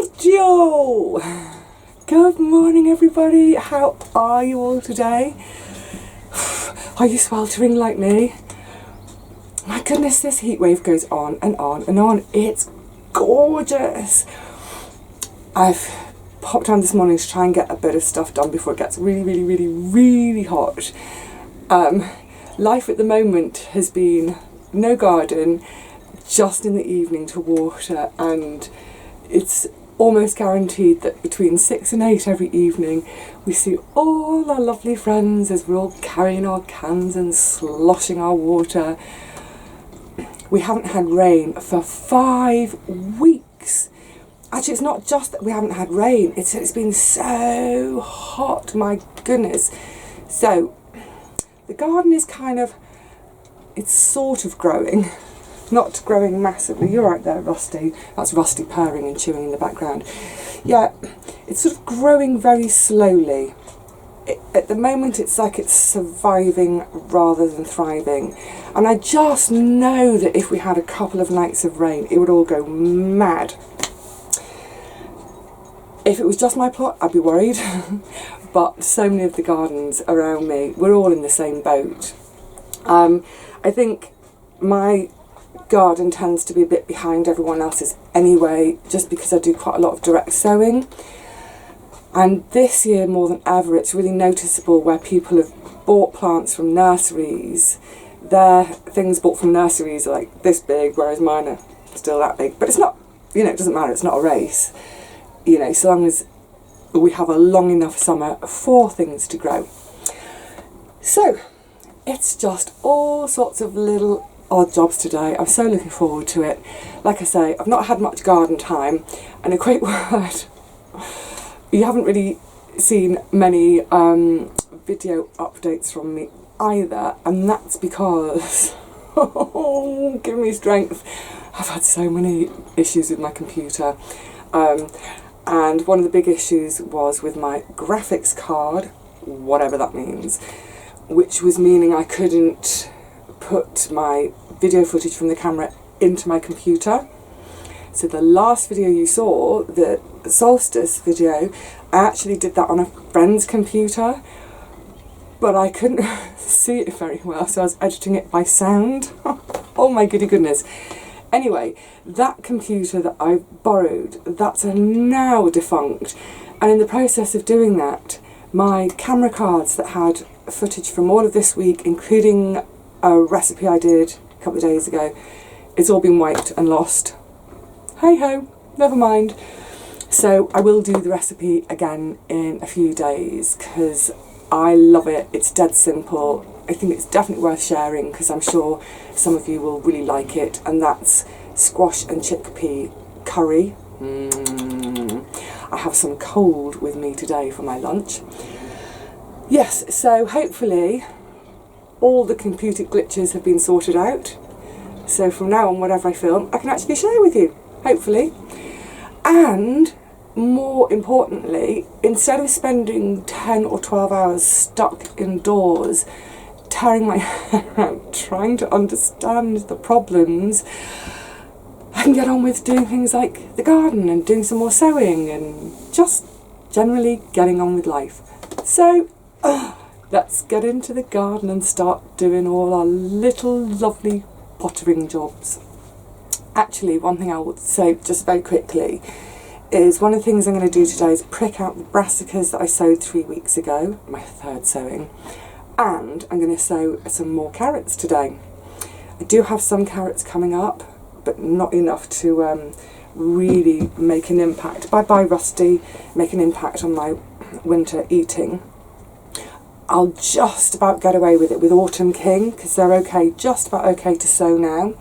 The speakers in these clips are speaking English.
Buongiorno! Good morning everybody, how are you all today? Are you sweltering like me? My goodness, this heat wave goes on and on and on. It's gorgeous. I've popped on this morning to try and get a bit of stuff done before it gets really hot. Life at the moment has been no garden, just in the evening to water, and it's almost guaranteed that between 6 and 8 every evening we see all our lovely friends as we're all carrying our cans and sloshing our water. We haven't had rain for 5 weeks. Actually, it's not just that we haven't had rain, it's been so hot, my goodness. So the garden is it's sort of growing. Not growing massively. You're right there, Rusty. That's Rusty purring and chewing in the background. Yeah, it's sort of growing very slowly. At the moment, it's like it's surviving rather than thriving. And I just know that if we had a couple of nights of rain, it would all go mad. If it was just my plot, I'd be worried. But so many of the gardens around me, we're all in the same boat. I think my garden tends to be a bit behind everyone else's anyway, just because I do quite a lot of direct sowing, and this year more than ever it's really noticeable where people have bought plants from nurseries. Their things bought from nurseries are like this big, whereas mine are still that big. But it's not, it doesn't matter, it's not a race, so long as we have a long enough summer for things to grow. So it's just all sorts of little odd jobs today. I'm so looking forward to it. Like I say, I've not had much garden time, and a quick word, you haven't really seen many video updates from me either, and that's because give me strength, I've had so many issues with my computer, and one of the big issues was with my graphics card, whatever that means, which was meaning I couldn't put my video footage from the camera into my computer. So the last video you saw, the solstice video, I actually did that on a friend's computer, but I couldn't see it very well, so I was editing it by sound. Oh my goodness. Anyway, that computer that I borrowed, that's now defunct, and in the process of doing that, my camera cards that had footage from all of this week, including a recipe I did a couple of days ago, it's all been wiped and lost. Hey ho, never mind. So I will do the recipe again in a few days because I love it. It's dead simple. I think it's definitely worth sharing because I'm sure some of you will really like it, and that's squash and chickpea curry. I have some cold with me today for my lunch. Yes, so hopefully all the computer glitches have been sorted out, so from now on whatever I film I can actually share with you, hopefully. And more importantly, instead of spending 10 or 12 hours stuck indoors tearing my hair out trying to understand the problems, I can get on with doing things like the garden and doing some more sewing and just generally getting on with life. So let's get into the garden and start doing all our little lovely pottering jobs. Actually, one thing I will say just very quickly is one of the things I'm going to do today is prick out the brassicas that I sowed 3 weeks ago, my third sowing, and I'm going to sow some more carrots today. I do have some carrots coming up, but not enough to really make an impact. Bye Rusty, make an impact on my winter eating. I'll just about get away with it with Autumn King because they're okay, just about okay to sow now.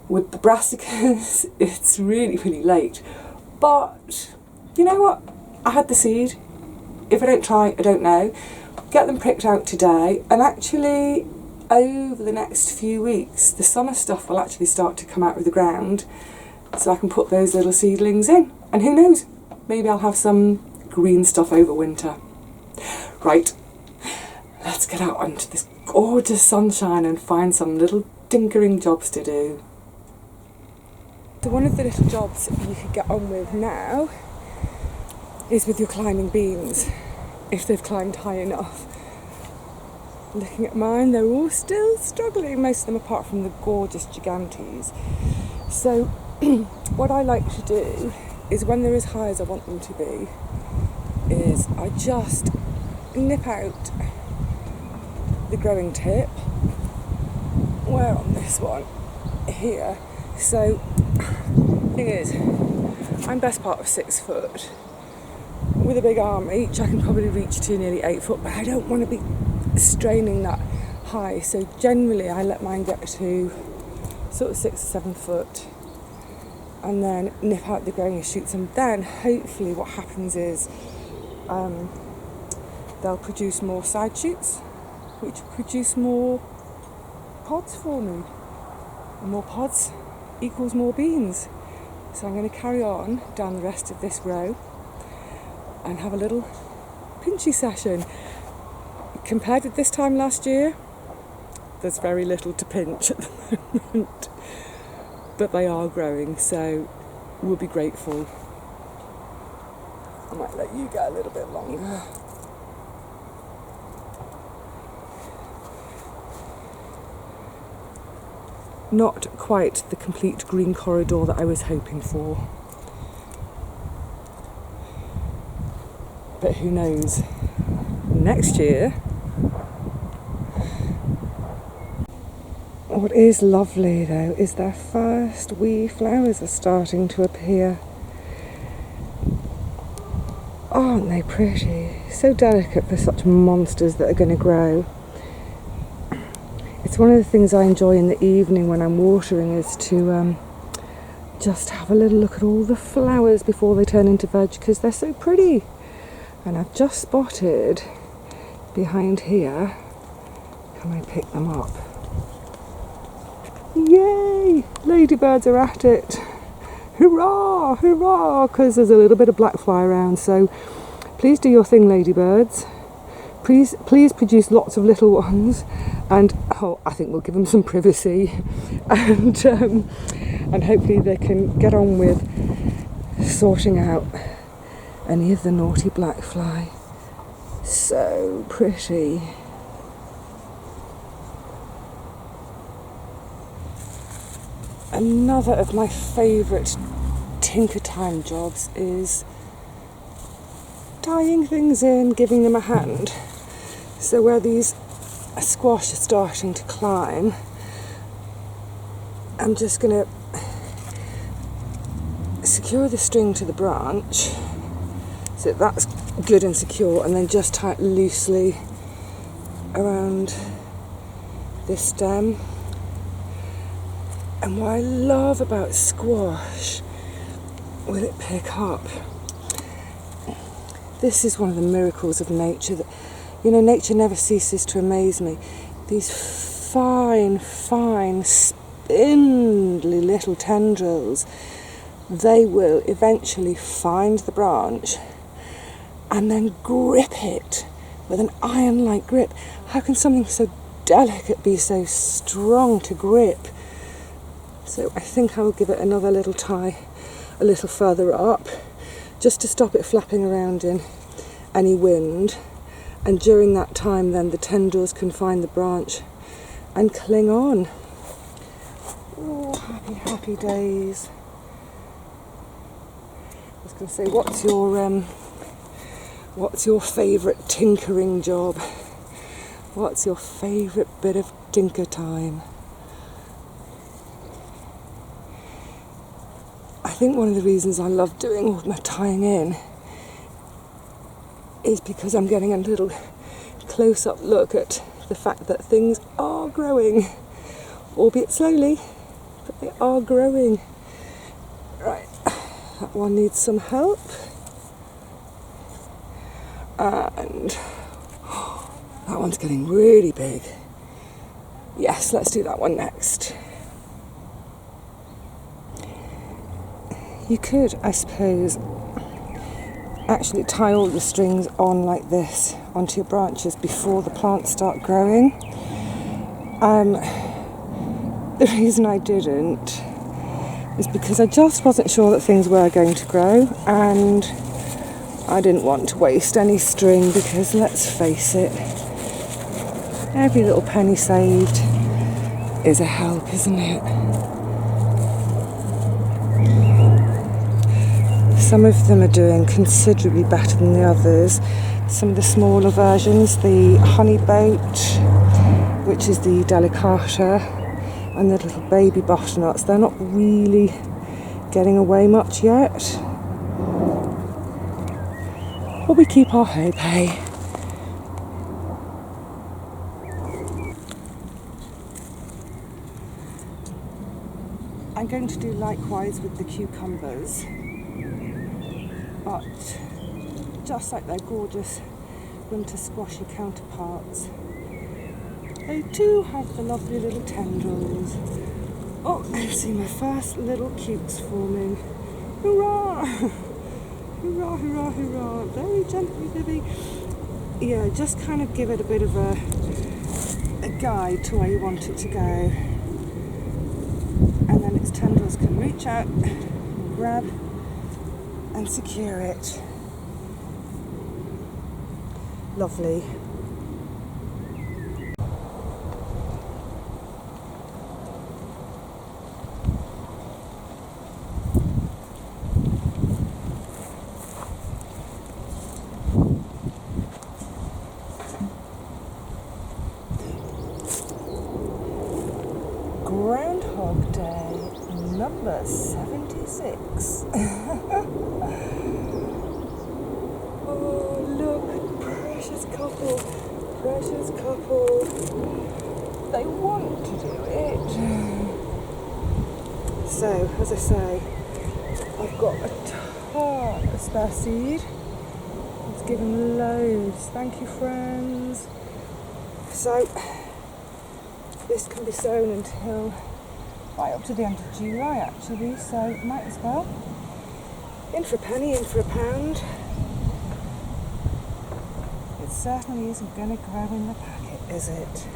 With the brassicas, it's really late. But you know what? I had the seed. If I don't try, I don't know. Get them pricked out today, and actually over the next few weeks the summer stuff will actually start to come out of the ground, so I can put those little seedlings in, and who knows, maybe I'll have some green stuff over winter. Right, let's get out onto this gorgeous sunshine and find some little tinkering jobs to do. So one of the little jobs you could get on with now is with your climbing beans, if they've climbed high enough. Looking at mine, they're all still struggling, most of them apart from the gorgeous gigantes. So what I like to do is when they're as high as I want them to be, is I just nip out the growing tip. Where on this one? Here. So, thing is, I'm best part of 6 foot. With a big arm reach, I can probably reach to nearly 8 foot, but I don't want to be straining that high. So generally, I let mine get to sort of 6 or 7 foot, and then nip out the growing shoots, and then hopefully what happens is they'll produce more side shoots, which produce more pods for me. And more pods equals more beans. So I'm going to carry on down the rest of this row and have a little pinchy session. Compared with this time last year, there's very little to pinch at the moment, but they are growing, so we'll be grateful. I might let you get a little bit longer. Not quite the complete green corridor that I was hoping for. But who knows? Next year. What is lovely though is their first wee flowers are starting to appear. Aren't they pretty? So delicate for such monsters that are going to grow. It's one of the things I enjoy in the evening when I'm watering, is to just have a little look at all the flowers before they turn into veg, because they're so pretty. And I've just spotted behind here. Can I pick them up? Yay! Ladybirds are at it. Hurrah! Hurrah! Because there's a little bit of black fly around. So please do your thing, ladybirds. Please produce lots of little ones, and I think we'll give them some privacy, and hopefully they can get on with sorting out any of the naughty black fly. So pretty. Another of my favourite tinker time jobs is tying things in, giving them a hand. So where these squash are starting to climb, I'm just going to secure the string to the branch so that's good and secure, and then just tie it loosely around this stem. And what I love about squash, will it pick up? This is one of the miracles of nature. That, you know, nature never ceases to amaze me. These fine, spindly little tendrils, they will eventually find the branch and then grip it with an iron-like grip. How can something so delicate be so strong to grip? So I think I will give it another little tie a little further up, just to stop it flapping around in any wind, and during that time then the tendrils can find the branch and cling on. Oh, happy days. I was going to say, what's your favourite tinkering job? What's your favourite bit of tinker time? I think one of the reasons I love doing all my tying in is because I'm getting a little close-up look at the fact that things are growing, albeit slowly, but they are growing. Right, that one needs some help. And that one's getting really big. Yes, let's do that one next. You could, I suppose, actually tie all the strings on like this onto your branches before the plants start growing. The reason I didn't is because I just wasn't sure that things were going to grow, and I didn't want to waste any string, because let's face it, every little penny saved is a help, isn't it? Some of them are doing considerably better than the others. Some of the smaller versions, the honey boat, which is the delicata, and the little baby butternuts, they're not really getting away much yet. But we keep our hope, hey? I'm going to do likewise with the cucumbers, but just like their gorgeous winter squashy counterparts, they too have the lovely little tendrils. Oh, I see my first little cukes forming. Hurrah! Hurrah, hurrah, hurrah. Very gently, Vivi. Yeah, just kind of give it a bit of a guide to where you want it to go. And then its tendrils can reach out, grab and secure it. Lovely. Groundhog Day number 76. Oh, look, precious couple, precious couple. They want to do it. So, as I say, I've got a ton of spare seed. It's given loads. Thank you, friends. So, this can be sown until right up to the end of July, actually, so might as well. In for a penny, in for a pound. It certainly isn't going to grow in the packet, is it?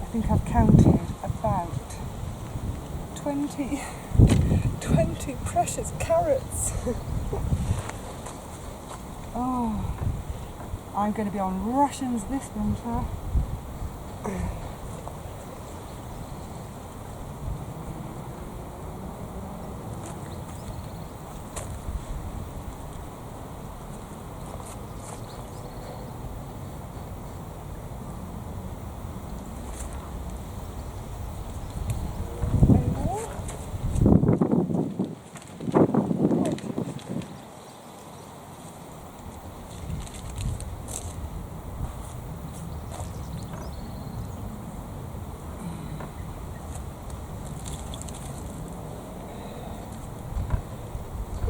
I think I've counted about 20 precious carrots. Oh, I'm going to be on rations this winter.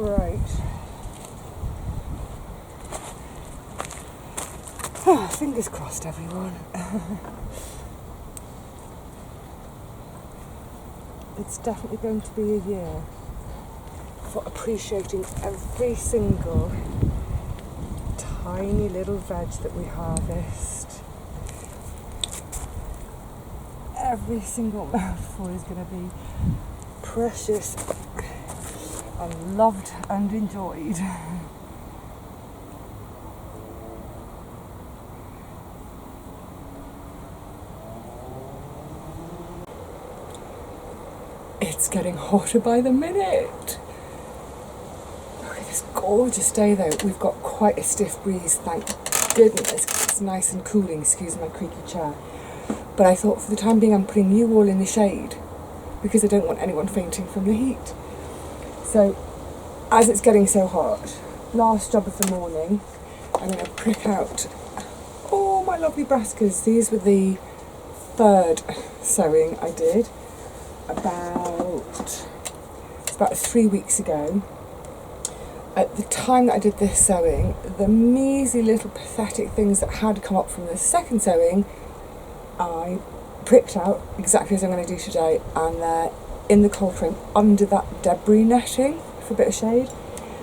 Right. Oh, fingers crossed, everyone. It's definitely going to be a year for appreciating every single tiny little veg that we harvest. Every single mouthful is going to be precious and loved and enjoyed. It's getting hotter by the minute. Look at this gorgeous day though. We've got quite a stiff breeze, thank goodness. It's nice and cooling, excuse my creaky chair. But I thought for the time being I'm putting you all in the shade because I don't want anyone fainting from the heat. So, as it's getting so hot, last job of the morning, I'm going to prick out all my lovely brassicas. These were the third sowing I did about 3 weeks ago. At the time that I did this sowing, the measly little pathetic things that had come up from the second sowing, I pricked out exactly as I'm going to do today, and they're in the cold frame under that debris netting for a bit of shade,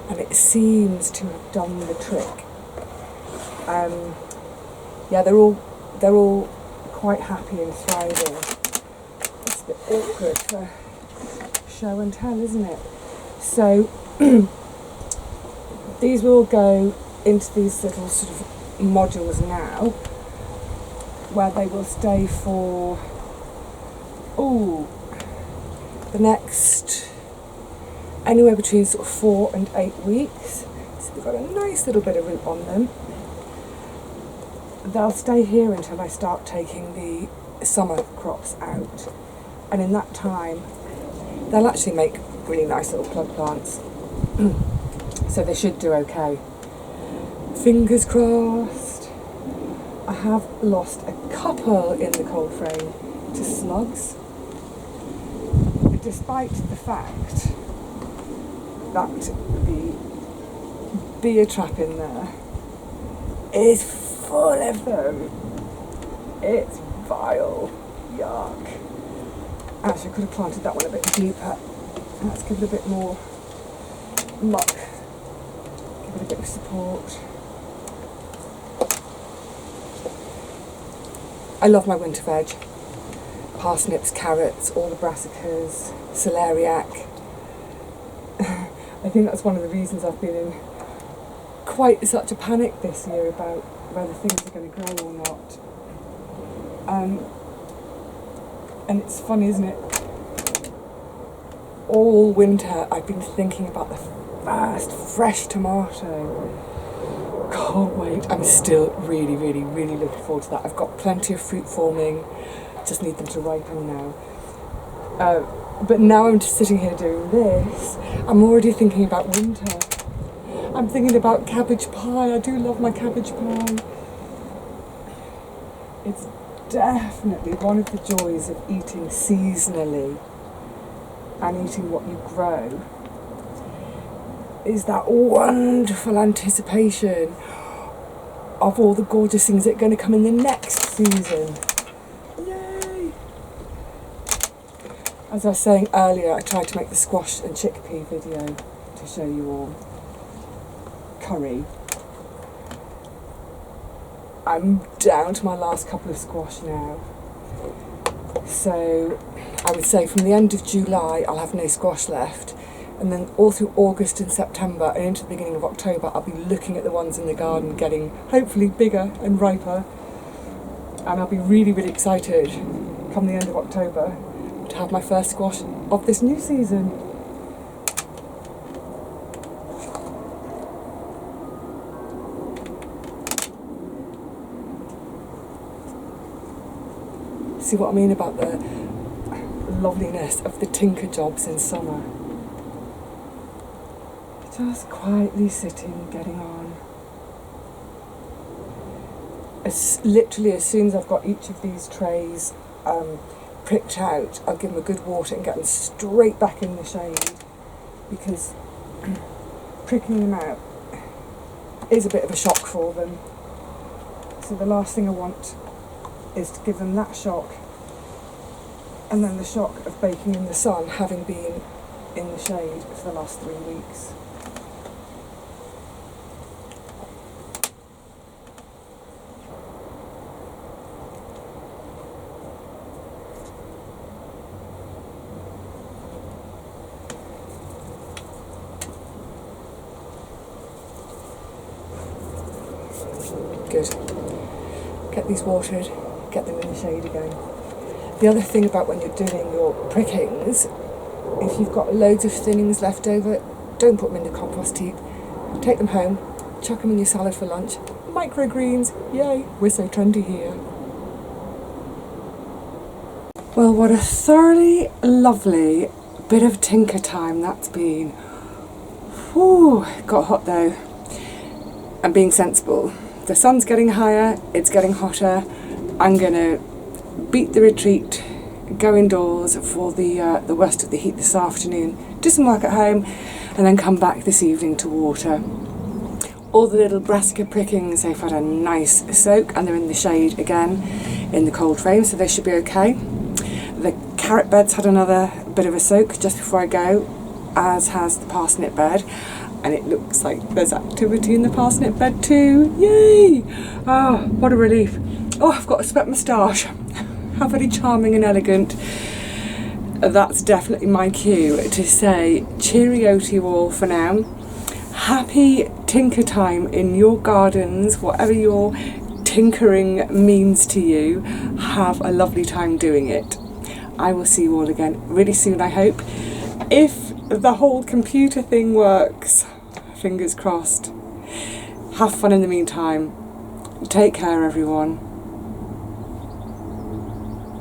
and it seems to have done the trick. Yeah, they're all quite happy and thriving. This a bit awkward for show and tell, isn't it? So these will go into these little sort of modules now, where they will stay for the next anywhere between sort of 4 and 8 weeks. So they've got a nice little bit of root on them. They'll stay here until I start taking the summer crops out, and in that time they'll actually make really nice little plug plants. So they should do okay. Fingers crossed. I have lost a couple in the cold frame to slugs, despite the fact that the beer trap in there is full of them. It's vile. Yuck. Actually, I could have planted that one a bit deeper. Let's give it a bit more muck. Give it a bit of support. I love my winter veg. Parsnips, carrots, all the brassicas, celeriac. I think that's one of the reasons I've been in quite such a panic this year about whether things are going to grow or not. And it's funny, isn't it? All winter I've been thinking about the first fresh tomato. Can't wait. I'm still really, really, really looking forward to that. I've got plenty of fruit forming, just need them to ripen now. But now I'm just sitting here doing this, I'm already thinking about winter. I'm thinking about cabbage pie. I do love my cabbage pie. It's definitely one of the joys of eating seasonally and eating what you grow, is that wonderful anticipation of all the gorgeous things that are going to come in the next season. Yay! As I was saying earlier, I tried to make the squash and chickpea video to show you all. Curry. I'm down to my last couple of squash now. So I would say from the end of July I'll have no squash left, and then all through August and September and into the beginning of October I'll be looking at the ones in the garden getting hopefully bigger and riper, and I'll be really, really excited come the end of October to have my first squash of this new season. See what I mean about the loveliness of the tinker jobs in summer? Just quietly sitting, getting on. Literally as soon as I've got each of these trays pricked out, I'll give them a good water and get them straight back in the shade, because pricking them out is a bit of a shock for them. So the last thing I want is to give them that shock, and then the shock of baking in the sun, having been in the shade for the last 3 weeks. Good. Get these watered, get them in the shade again. The other thing about when you're doing your prickings, if you've got loads of thinnings left over, don't put them in the compost heap. Take them home, chuck them in your salad for lunch. Microgreens, yay, we're so trendy here. Well, what a thoroughly lovely bit of tinker time that's been. Whew, got hot though. I'm being sensible. The sun's getting higher, it's getting hotter. I'm gonna beat the retreat, go indoors for the worst of the heat this afternoon, do some work at home, and then come back this evening to water. All the little brassica prickings, they've had a nice soak and they're in the shade again in the cold frame, so they should be okay. The carrot bed's had another bit of a soak just before I go, as has the parsnip bed. And it looks like there's activity in the parsnip bed too. Yay! Oh, what a relief. Oh, I've got a split moustache. How very charming and elegant. that's definitely my cue to say cheerio to you all for now. Happy tinker time in your gardens, whatever your tinkering means to you. Have a lovely time doing it. I will see you all again really soon, I hope. If the whole computer thing works, fingers crossed. Have fun in the meantime. Take care, everyone.